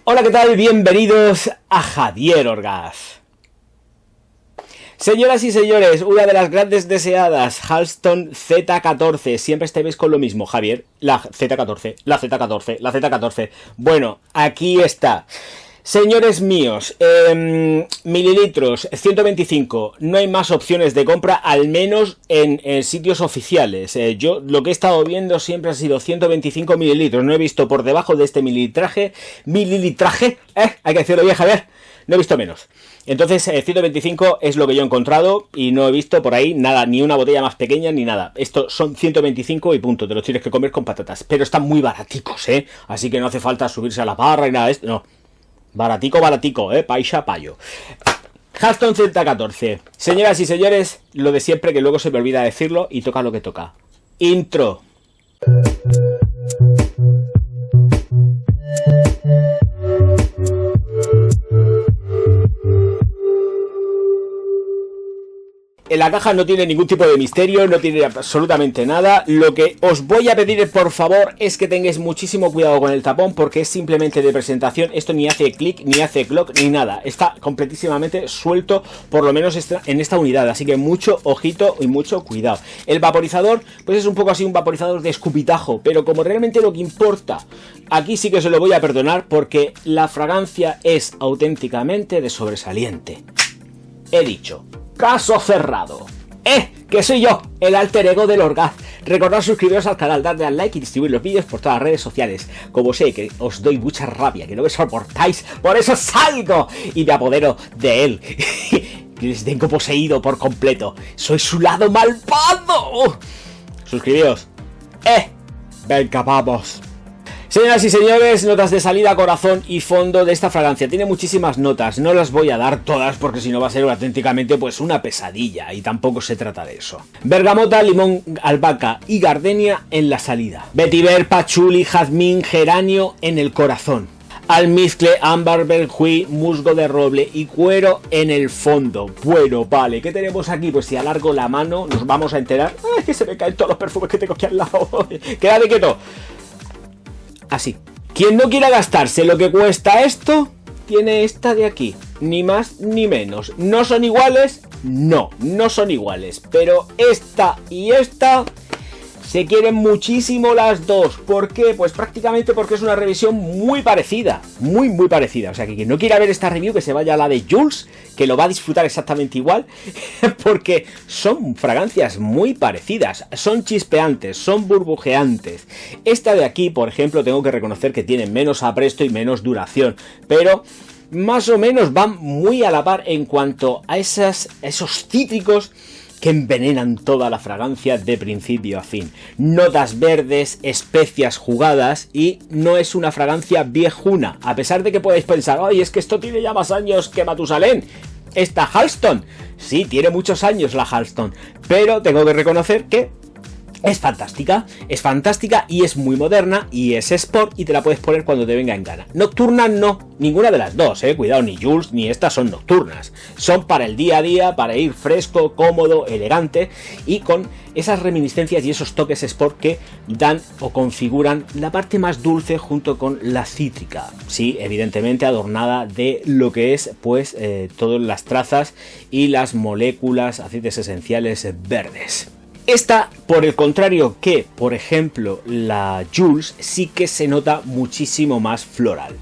Hola, ¿qué tal? Bienvenidos a Javier Orgaz. Señoras y señores, una de las grandes deseadas, Halston Z14. Siempre estáis con lo mismo, Javier. La Z14, la Z14, la Z14. Bueno, aquí está. Señores míos, mililitros, 125. No hay más opciones de compra, al menos en sitios oficiales. Yo lo que he estado viendo siempre ha sido 125 mililitros. No he visto por debajo de este mililitraje, hay que decirlo bien, Javier. No he visto menos. Entonces, 125 es lo que yo he encontrado y no he visto por ahí nada, ni una botella más pequeña ni nada. Estos son 125 y punto, te los tienes que comer con patatas. Pero están muy baraticos, así que no hace falta subirse a la barra y nada de esto, no. Baratico, paisa, payo. Halston Z14. Señoras y señores, lo de siempre, que luego se me olvida decirlo y toca lo que toca. Intro. La caja no tiene ningún tipo de misterio, no tiene absolutamente nada. Lo que os voy a pedir, por favor, es que tengáis muchísimo cuidado con el tapón, porque es simplemente de presentación. Esto ni hace clic, ni hace clock, ni nada. Está completísimamente suelto, por lo menos en esta unidad. Así que mucho ojito y mucho cuidado. El vaporizador, pues es un poco así un vaporizador de escupitajo, pero como realmente lo que importa, aquí sí que se lo voy a perdonar, porque la fragancia es auténticamente de sobresaliente. He dicho. Caso cerrado. Que soy yo, el alter ego del Orgaz. Recordad suscribiros al canal, darle al like y distribuir los vídeos por todas las redes sociales. Como sé que os doy mucha rabia, que no me soportáis, por eso salgo y me apodero de él. Les tengo poseído por completo. Soy su lado malvado. Suscribíos. Venga, vamos. Señoras y señores, notas de salida, corazón y fondo de esta fragancia. Tiene muchísimas notas, no las voy a dar todas porque si no va a ser auténticamente pues una pesadilla y tampoco se trata de eso. Bergamota, limón, albahaca y gardenia en la salida. Vetiver, pachuli, jazmín, geranio en el corazón. Almizcle, ámbar, benjuí, musgo de roble y cuero en el fondo. Bueno, vale, ¿qué tenemos aquí? Pues si alargo la mano nos vamos a enterar. ¡Ay, que se me caen todos los perfumes que tengo aquí al lado! ¡Quédate quieto! Así. Quien no quiera gastarse lo que cuesta esto, tiene esta de aquí. Ni más ni menos. ¿No son iguales? No, no son iguales. Pero esta y esta se quieren muchísimo las dos. ¿Por qué? Pues prácticamente porque es una revisión muy parecida. Muy parecida. O sea que quien no quiera ver esta review, que se vaya a la de Jules, que lo va a disfrutar exactamente igual. Porque son fragancias muy parecidas. Son chispeantes, son burbujeantes. Esta de aquí, por ejemplo, tengo que reconocer que tiene menos apresto y menos duración. Pero más o menos van muy a la par en cuanto a esos cítricos que envenenan toda la fragancia de principio a fin. Notas verdes, especias jugadas y no es una fragancia viejuna. A pesar de que podáis pensar, ¡ay, es que esto tiene ya más años que Matusalén! Esta Halston, sí, tiene muchos años la Halston, pero tengo que reconocer que es fantástica y es muy moderna y es sport y te la puedes poner cuando te venga en gana. Nocturna no, ninguna de las dos, cuidado, ni Jules ni estas son nocturnas. Son para el día a día, para ir fresco, cómodo, elegante y con esas reminiscencias y esos toques sport que dan o configuran la parte más dulce junto con la cítrica. Sí, evidentemente adornada de lo que es pues todas las trazas y las moléculas, aceites esenciales verdes. Esta, por el contrario que, por ejemplo, la Jules, sí que se nota muchísimo más floral.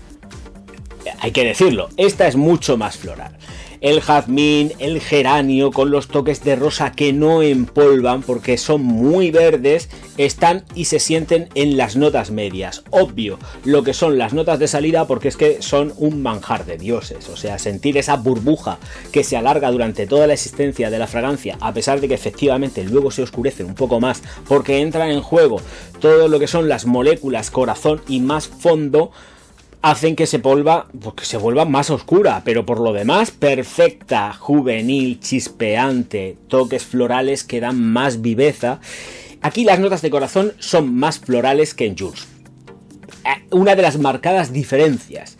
Hay que decirlo, esta es mucho más floral. El jazmín, el geranio con los toques de rosa que no empolvan porque son muy verdes, están y se sienten en las notas medias. Obvio, lo que son las notas de salida porque es que son un manjar de dioses. O sea, sentir esa burbuja que se alarga durante toda la existencia de la fragancia, a pesar de que efectivamente luego se oscurece un poco más porque entran en juego todo lo que son las moléculas, corazón y más fondo, hacen que se vuelva más oscura, pero por lo demás perfecta, juvenil, chispeante, toques florales que dan más viveza. Aquí las notas de corazón son más florales que en Jules. Una de las marcadas diferencias.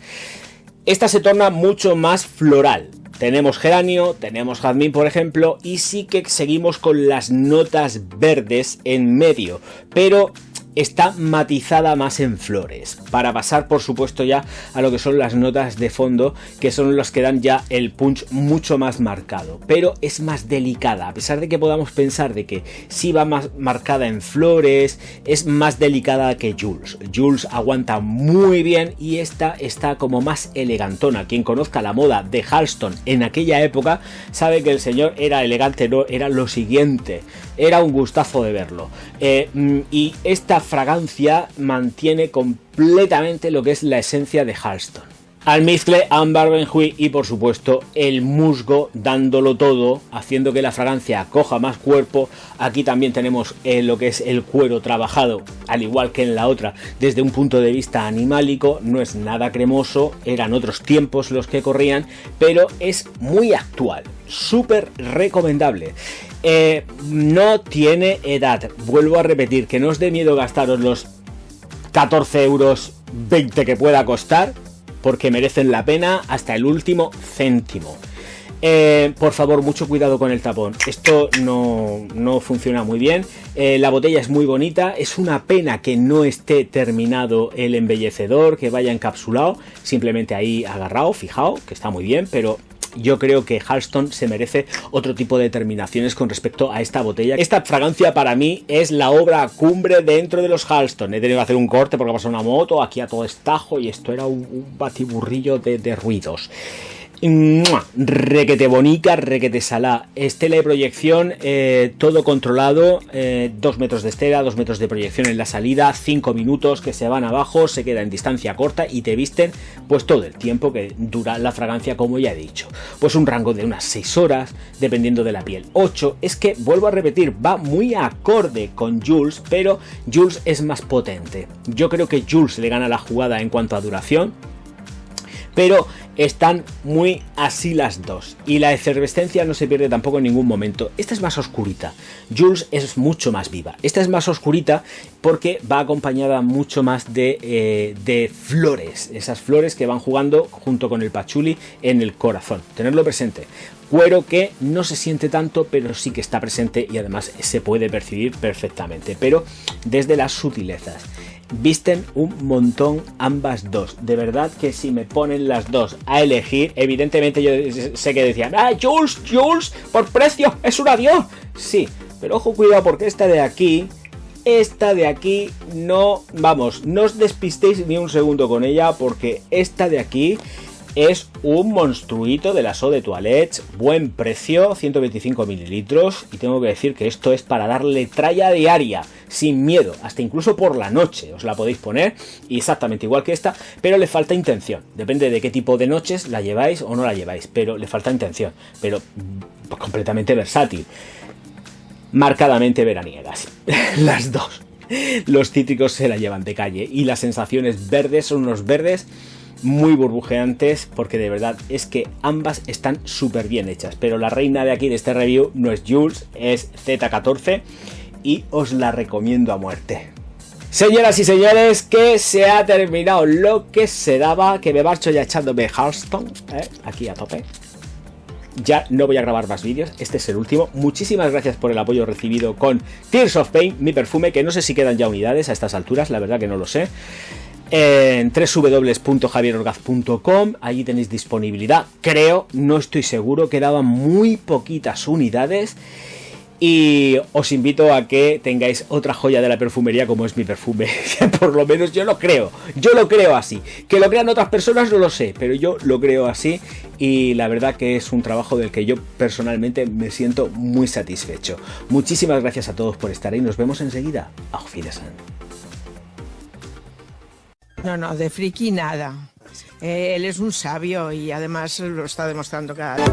Esta se torna mucho más floral. Tenemos geranio, tenemos jazmín, por ejemplo, y sí que seguimos con las notas verdes en medio, pero está matizada más en flores, para pasar por supuesto ya a lo que son las notas de fondo, que son las que dan ya el punch mucho más marcado, pero es más delicada, a pesar de que podamos pensar de que sí va más marcada en flores, es más delicada que Jules. Jules aguanta muy bien y esta está como más elegantona. Quien conozca la moda de Halston en aquella época sabe que el señor era elegante, no, era lo siguiente, era un gustazo de verlo. Y esta fragancia mantiene completamente lo que es la esencia de Halston. Almizcle, ámbar, benjuí y por supuesto el musgo dándolo todo, haciendo que la fragancia coja más cuerpo. Aquí también tenemos lo que es el cuero trabajado, al igual que en la otra, desde un punto de vista animálico. No es nada cremoso, eran otros tiempos los que corrían, pero es muy actual, súper recomendable. No tiene edad, vuelvo a repetir, que no os dé miedo gastaros los 14,20 € que pueda costar, porque merecen la pena hasta el último céntimo. Por favor, mucho cuidado con el tapón, esto no funciona muy bien. La botella es muy bonita, es una pena que no esté terminado el embellecedor, que vaya encapsulado, simplemente ahí agarrado, fijado, que está muy bien, pero yo creo que Halston se merece otro tipo de terminaciones con respecto a esta botella. Esta fragancia para mí es la obra cumbre dentro de los Halston. He tenido que hacer un corte porque pasó una moto aquí a todo estajo y esto era un batiburrillo de ruidos. Requete bonica, requete salá, estela de proyección, todo controlado, 2 metros de estela, 2 metros de proyección en la salida, 5 minutos que se van abajo, se queda en distancia corta y te visten pues todo el tiempo que dura la fragancia, como ya he dicho, pues un rango de unas 6 horas dependiendo de la piel. 8, es que vuelvo a repetir, va muy acorde con Jules, pero Jules es más potente. Yo creo que Jules le gana la jugada en cuanto a duración, pero están muy así las dos y la efervescencia no se pierde tampoco en ningún momento. Esta es más oscurita, Jules es mucho más viva. Esta es más oscurita porque va acompañada mucho más de flores, esas flores que van jugando junto con el pachuli en el corazón. Tenerlo presente. Cuero que no se siente tanto, pero sí que está presente y además se puede percibir perfectamente, pero desde las sutilezas. Visten un montón ambas dos, de verdad que si me ponen las dos a elegir, evidentemente yo sé que decían, Jules, por precio, es un adiós. Sí, pero ojo, cuidado, porque esta de aquí no, vamos, no os despistéis ni un segundo con ella, porque esta de aquí es un monstruito de las Eau de Toilette, buen precio, 125 mililitros, y tengo que decir que esto es para darle tralla diaria, sin miedo, hasta incluso por la noche os la podéis poner, y exactamente igual que esta, pero le falta intención, depende de qué tipo de noches la lleváis o no la lleváis, pero le falta intención, pero pues, completamente versátil, marcadamente veraniegas, las dos. Los cítricos se la llevan de calle, y las sensaciones verdes son unos verdes muy burbujeantes, porque de verdad es que ambas están súper bien hechas, pero la reina de aquí de este review no es Jules, es Z14 y os la recomiendo a muerte. Señoras y señores, que se ha terminado lo que se daba, que me marcho ya echándome Halston, aquí a tope. Ya no voy a grabar más vídeos, este es el último. Muchísimas gracias por el apoyo recibido con Tears of Pain, mi perfume, que no sé si quedan ya unidades a estas alturas, la verdad que no lo sé. En www.javierorgaz.com, allí tenéis disponibilidad, creo, no estoy seguro, quedaban muy poquitas unidades y os invito a que tengáis otra joya de la perfumería como es mi perfume. Por lo menos yo lo creo así, que lo crean otras personas no lo sé, pero yo lo creo así y la verdad que es un trabajo del que yo personalmente me siento muy satisfecho. Muchísimas gracias a todos por estar ahí, nos vemos enseguida. Auf Wiedersehen. No, de friki nada. Él es un sabio y además lo está demostrando cada día.